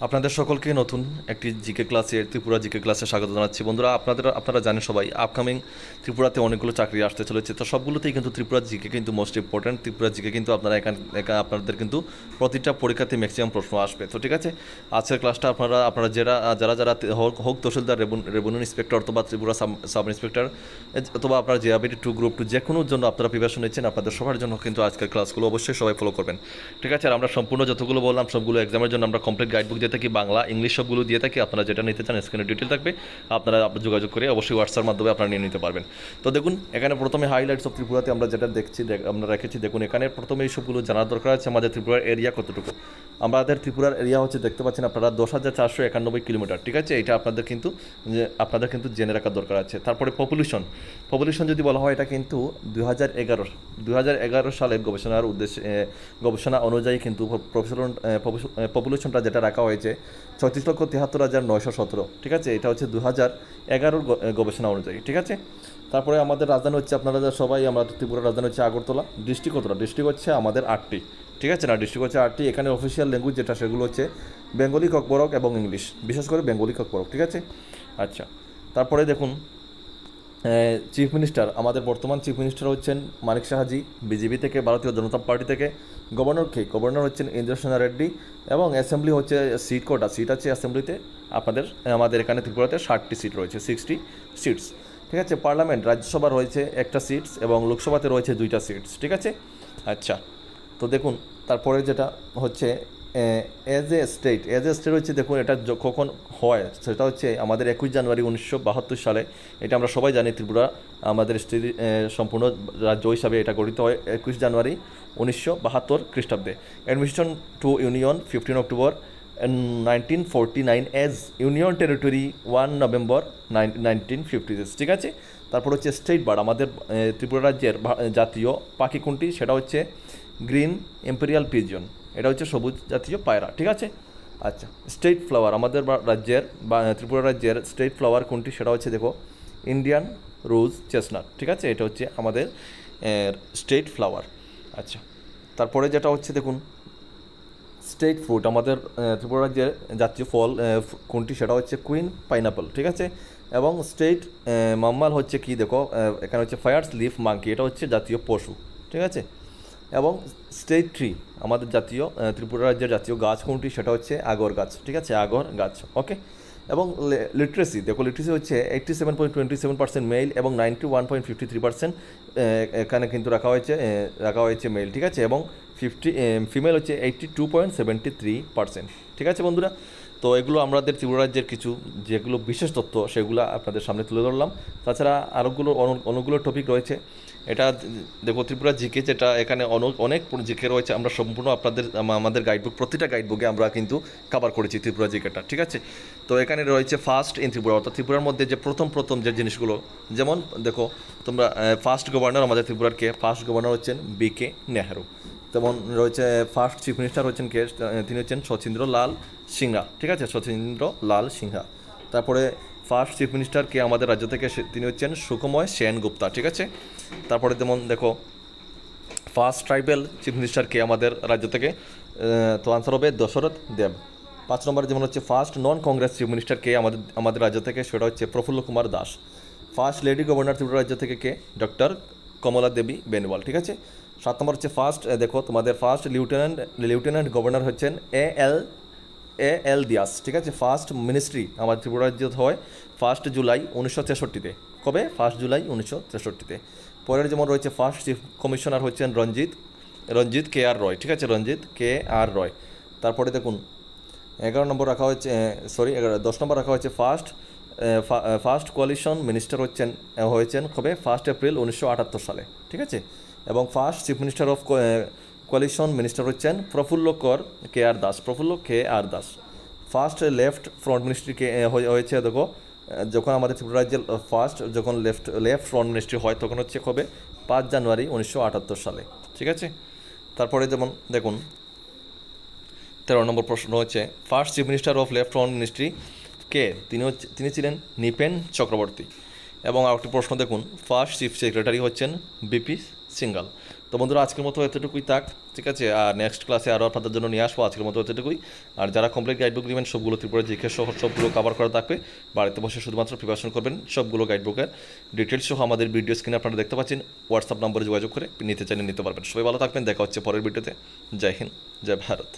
আপনাদের সকলকে নতুন একটি জিকে ক্লাসে ত্রিপুরা জিকে ক্লাসে স্বাগত জানাচ্ছি। বন্ধুরা, আপনারা জানেন সবাই আপকামিং ত্রিপুরাতে অনেকগুলো চাকরি আসতে চলেছে। তো সবগুলোতেই কিন্তু ত্রিপুরা জিকে কিন্তু মোস্ট ইম্পর্ট্যান্ট। ত্রিপুরা জিকে কিন্তু আপনাদের কিন্তু প্রতিটা পরীক্ষাতে ম্যাক্সিমাম প্রশ্ন আসবে। তো ঠিক আছে, আজকের ক্লাসটা আপনারা যারা হোক তহসিলদার, রেভিনিউ ইন্সপেক্টর অথবা ত্রিপুরা সাব ইন্সপেক্টর অথবা আপনার জেআরবিটি 2 গ্রুপ 2 যে কোনো জন্য আপনারা প্রিপারেশন নিচ্ছেন, আপনাদের সবার জন্য কিন্তু আজকের ক্লাসগুলো অবশ্যই সবাই ফলো করবেন। ঠিক আছে, আর আমরা সম্পূর্ণ যতগুলো বললাম সবগুলো এক্সামের জন্য আমরা কমপ্লিট গাইডবুক দিয়ে থাকি, বাংলা ইংলিশ সবগুলো দিয়ে থাকি। আপনারা যেটা নিতে চান স্ক্রিনে ডিটেল থাকবে, আপনারা যোগাযোগ করে অবশ্যই হোয়াটসঅ্যাপের মাধ্যমে আপনারা নিয়ে নিতে পারবেন। তো দেখুন, এখানে প্রথমে হাইলাইটস অফ ত্রিপুরাতে আমরা যেটা দেখছি আমরা রেখেছি। দেখুন, এখানে প্রথমে এই সবগুলো জানার দরকার আছে। আমাদের ত্রিপুরার এরিয়া কতটুকু, আমাদের ত্রিপুরার এরিয়া হচ্ছে দেখতে পাচ্ছেন আপনারা 10,491 কিলোমিটার। ঠিক আছে, এটা আপনাদের কিন্তু জেনে রাখার দরকার আছে। তারপরে পপুলেশন যদি বলা হয়, এটা কিন্তু 2011 সালের গবেষণা অনুযায়ী কিন্তু পপুলেশনটা যেটা রাখা হয়েছে 36,73,917। ঠিক আছে, এটা হচ্ছে 2011 গবেষণা অনুযায়ী। ঠিক আছে, তারপরে আমাদের রাজধানী হচ্ছে, আপনারা সবাই, আমাদের ত্রিপুরার রাজধানী হচ্ছে আগরতলা। ডিস্ট্রিক্ট কতটা, ডিস্ট্রিক্ট হচ্ছে আমাদের 8টি। ঠিক আছে না, ডিস্ট্রিক্ট হচ্ছে 8টি। এখানে অফিসিয়াল ল্যাঙ্গুয়েজ যেটা সেগুলো হচ্ছে বেঙ্গলি, ককবরক এবং ইংলিশ, বিশেষ করে বেঙ্গলি ককবরক। ঠিক আছে, আচ্ছা। তারপরে দেখুন, চিফ মিনিস্টার, আমাদের বর্তমান চিফ মিনিস্টার হচ্ছেন মানিক সাহাজি, বিজেপি থেকে, ভারতীয় জনতা পার্টি থেকে। গভর্নর হচ্ছেন ইন্দ্রসেনা রেড্ডি। এবং অ্যাসেম্বলি হচ্ছে কটা সিট আছে অ্যাসেম্বলিতে আমাদের এখানে ত্রিপুরাতে 60টি সিট রয়েছে, 60 সিটস। ঠিক আছে, পার্লামেন্ট, রাজ্যসভা রয়েছে একটা সিটস এবং লোকসভাতে রয়েছে 2টা সিটস। ঠিক আছে, আচ্ছা। তো দেখুন, তারপরে যেটা হচ্ছে এজ এ স্টেট হচ্ছে, দেখুন এটা কখন হয়, সেটা হচ্ছে আমাদের 21 জানুয়ারি 1972 সালে। এটা আমরা সবাই জানি, ত্রিপুরা আমাদের স্টেট সম্পূর্ণ রাজ্য হিসাবে এটা গঠিত হয় 21 জানুয়ারি 1972 খ্রিস্টাব্দে। Admission to union 15 October 1949 as union territory 1 November 1956। ঠিক আছে, তারপর হচ্ছে স্টেট বার্ড, আমাদের ত্রিপুরা রাজ্যের জাতীয় পাখি কোনটি, সেটা হচ্ছে গ্রিন এম্পেরিয়াল পিজন, এটা হচ্ছে সবুজ জাতীয় পায়রা। ঠিক আছে, আচ্ছা। স্টেট ফ্লাওয়ার, আমাদের রাজ্যের বা ত্রিপুরা রাজ্যের স্টেট ফ্লাওয়ার কোনটি, সেটা হচ্ছে দেখো ইন্ডিয়ান রোজ চেস্টনাট। ঠিক আছে, এটা হচ্ছে আমাদের স্টেট ফ্লাওয়ার। আচ্ছা, তারপরে যেটা হচ্ছে দেখুন, স্টেট ফ্রুট, আমাদের ত্রিপুরা রাজ্যের জাতীয় ফল কোনটি, সেটা হচ্ছে কুইন পাইনাপল। ঠিক আছে, এবং স্টেট মাম্মাল হচ্ছে কি, দেখো এখানে হচ্ছে ফায়ার্স লিফ মাঙ্কি, এটা হচ্ছে জাতীয় পশু। ঠিক আছে, এবং স্টেট ট্রি, আমাদের ত্রিপুরা রাজ্যের জাতীয় গাছ কোনটি, সেটা হচ্ছে আগর গাছ। ঠিক আছে, আগর গাছ। ওকে, এবং লিটারেসি, দেখো লিটারেসি হচ্ছে 87.27% মেল এবং 91.53% এখানে কিন্তু রাখা হয়েছে মেল। ঠিক আছে, এবং ফিমেল হচ্ছে 82.73%। ঠিক আছে বন্ধুরা, তো এগুলো আমাদের ত্রিপুরা রাজ্যের কিছু যেগুলো বিশেষ তথ্য সেগুলো আপনাদের সামনে তুলে ধরলাম। তাছাড়া অনেকগুলো টপিক রয়েছে। এটা দেখো ত্রিপুরা জিকে, যেটা এখানে অনেক জিকে রয়েছে। আমরা সম্পূর্ণ আমাদের গাইডবুক, প্রতিটা গাইডবুকে আমরা কিন্তু কভার করেছি ত্রিপুরা জিকেটা। ঠিক আছে, তো এখানে রয়েছে ফার্স্ট ইন ত্রিপুরা, অর্থাৎ ত্রিপুরার মধ্যে যে প্রথম যে জিনিসগুলো, যেমন দেখো তোমরা ফার্স্ট গভর্নর, আমাদের ত্রিপুরার কে ফার্স্ট গভর্নর হচ্ছেন BK নেহেরু। তেমন রয়েছে ফার্স্ট চিফ মিনিস্টার হচ্ছেন কে, তিনি হচ্ছেন শচীন্দ্র লাল সিনহা। ঠিক আছে, শচীন্দ্র লাল সিনহা। তারপরে ফার্স্ট চিফ মিনিস্টার কে আমাদের রাজ্য থেকে, তিনি হচ্ছেন সুখময় সেনগুপ্তা। ঠিক আছে, তারপরে যেমন দেখো ফার্স্ট ট্রাইবেল চিফ মিনিস্টার কে আমাদের রাজ্য থেকে, তো আনসার হবে দশরথ দেব। 5 নম্বরে যেমন হচ্ছে first non Congress chief minister কে আমাদের রাজ্য থেকে, সেটা হচ্ছে Prafulla Kumar Das. First lady governor Tripura রাজ্য থেকে কে, ডক্টর কমলা দেবী বেনওয়াল। ঠিক আছে, 7 নম্বর হচ্ছে ফার্স্ট, দেখো তোমাদের ফার্স্ট লিউটেন্যান্ট গভর্নর হচ্ছেন এল দিয়াস। ঠিক আছে, ফার্স্ট মিনিস্ট্রি আমাদের ত্রিপুরা রাজ্য হয় 1 জুলাই 1963-তে। কবে? 1 জুলাই 1963-তে। পরের যেমন রয়েছে ফার্স্ট চিফ কমিশনার হচ্ছেন রঞ্জিত কে আর রয়। ঠিক আছে, রঞ্জিত কে আর রয়। তারপরে দেখুন 11 নম্বর রাখা হচ্ছে, 10 নম্বর রাখা হচ্ছে ফার্স্ট কোয়ালিশন মিনিস্টার হয়েছেন কবে? 1 এপ্রিল 1978 সালে। ঠিক আছে, এবং first chief minister of coalition minister হচ্ছেন প্রফুল্ল কে আর Das. First left front ministry হয়েছে, দেখো যখন আমাদের ত্রিপুরা রাজ্যের যখন লেফট ফ্রন্ট মিনিস্ট্রি হয় তখন হচ্ছে কবে? 5 জানুয়ারি 1978 সালে। ঠিক আছে, তারপরে যেমন দেখুন 13 নম্বর প্রশ্ন হচ্ছে first chief minister of left front ministry কে? তিনি ছিলেন নৃপেন চক্রবর্তী। এবং আরেকটি প্রশ্ন দেখুন, ফার্স্ট চিফ সেক্রেটারি হচ্ছেন BP সিঙ্গাল। তো তো বন্ধুরা আজকের মতো এতটুকুই থাক, ঠিক আছে। আর নেক্সট ক্লাসে আরও আপনাদের জন্য নিয়ে আসবো। আজকের মতো এতটুকুই। আর যারা কমপ্লিট গাইডবুক নেবেন সবগুলো ত্রিপুরা জিকে সহ সবগুলো কভার করা থাকবে, বাড়িতে বসে শুধুমাত্র প্রিপারেশন করবেন। সবগুলো গাইডবুকের ডিটেলস সহ আমাদের ভিডিও স্ক্রিনে আপনারা দেখতে পাচ্ছেন, হোয়াটসঅ্যাপ নম্বরে যোগাযোগ করে নিতে চাইলে নিতে পারবেন। সবাই ভালো থাকবেন, দেখা হচ্ছে পরের ভিডিওতে। জয় হিন্দ, জয় ভারত।